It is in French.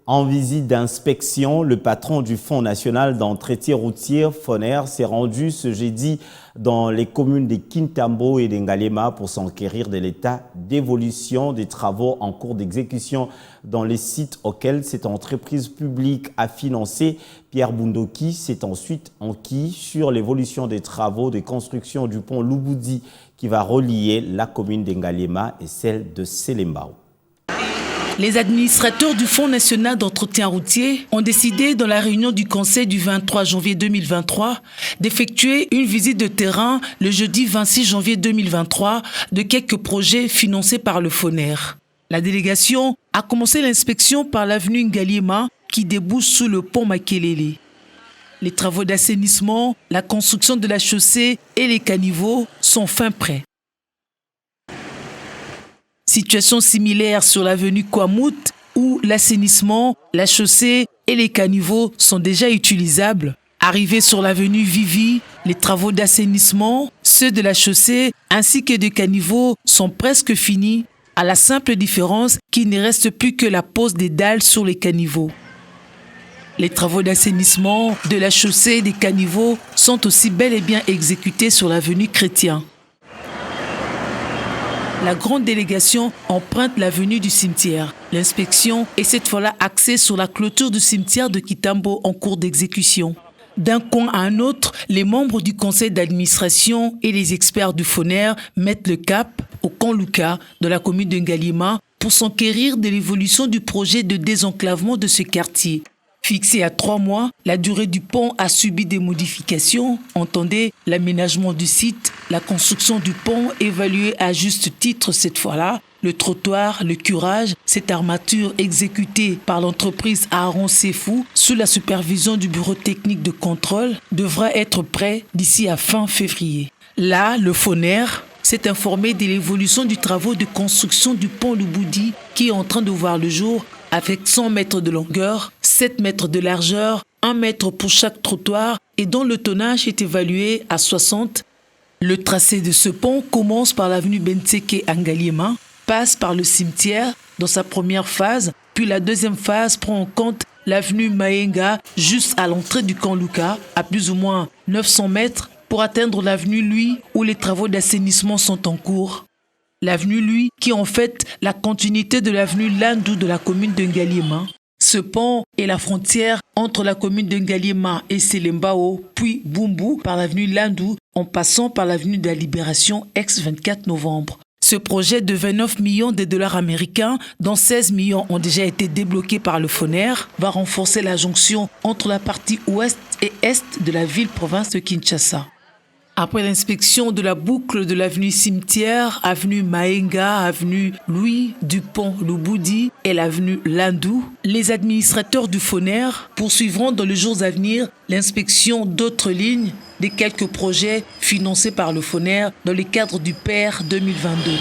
En visite d'inspection, le patron du Fonds national d'entretien routier, FONER, s'est rendu ce jeudi dans les communes de Kintambo et de Ngalema pour s'enquérir de l'état d'évolution des travaux en cours d'exécution dans les sites auxquels cette entreprise publique a financé. Pierre Bundoki s'est ensuite enquis sur l'évolution des travaux de construction du pont Lubudi qui va relier la commune de Ngalema et celle de Selembao. Les administrateurs du Fonds national d'entretien routier ont décidé dans la réunion du Conseil du 23 janvier 2023 d'effectuer une visite de terrain le jeudi 26 janvier 2023 de quelques projets financés par le FONER. La délégation a commencé l'inspection par l'avenue Ngaliema qui débouche sous le pont Makelele. Les travaux d'assainissement, la construction de la chaussée et les caniveaux sont fin prêts. Situation similaire sur l'avenue Kwamut où l'assainissement, la chaussée et les caniveaux sont déjà utilisables. Arrivés sur l'avenue Vivi, les travaux d'assainissement, ceux de la chaussée ainsi que des caniveaux sont presque finis, à la simple différence qu'il ne reste plus que la pose des dalles sur les caniveaux. Les travaux d'assainissement, de la chaussée et des caniveaux sont aussi bel et bien exécutés sur l'avenue Chrétien. La grande délégation emprunte l'avenue du cimetière. L'inspection est cette fois-là axée sur la clôture du cimetière de Kitambo en cours d'exécution. D'un coin à un autre, les membres du conseil d'administration et les experts du FONER mettent le cap au camp Luka de la commune de Ngalema pour s'enquérir de l'évolution du projet de désenclavement de ce quartier. Fixé à 3 mois, la durée du pont a subi des modifications. Entendez, l'aménagement du site, la construction du pont évaluée à juste titre cette fois-là, le trottoir, le curage, cette armature exécutée par l'entreprise Aaron Sefou sous la supervision du bureau technique de contrôle devra être prêt d'ici à fin février. Là, le FONER s'est informé de l'évolution du travaux de construction du pont Lubudi qui est en train de voir le jour avec 100 mètres de longueur, 7 mètres de largeur, 1 mètre pour chaque trottoir et dont le tonnage est évalué à 60. Le tracé de ce pont commence par l'avenue Benseke à Ngaliema, passe par le cimetière dans sa première phase, puis la deuxième phase prend en compte l'avenue Maenga juste à l'entrée du camp Luka à plus ou moins 900 mètres pour atteindre l'avenue Lui où les travaux d'assainissement sont en cours. L'avenue Lui, qui est en fait la continuité de l'avenue Landou de la commune de Ngaliema. Ce pont est la frontière entre la commune de Ngaliema et Selembao, puis Bumbu par l'avenue Landou, en passant par l'avenue de la Libération ex-24 novembre. Ce projet de 29 millions de dollars américains, dont 16 millions ont déjà été débloqués par le FONER, va renforcer la jonction entre la partie ouest et est de la ville-province de Kinshasa. Après l'inspection de la boucle de l'avenue Cimetière, avenue Maenga, avenue Louis Dupont Lubudi et l'avenue Landou, les administrateurs du FONER poursuivront dans les jours à venir l'inspection d'autres lignes des quelques projets financés par le FONER dans le cadre du PER 2022.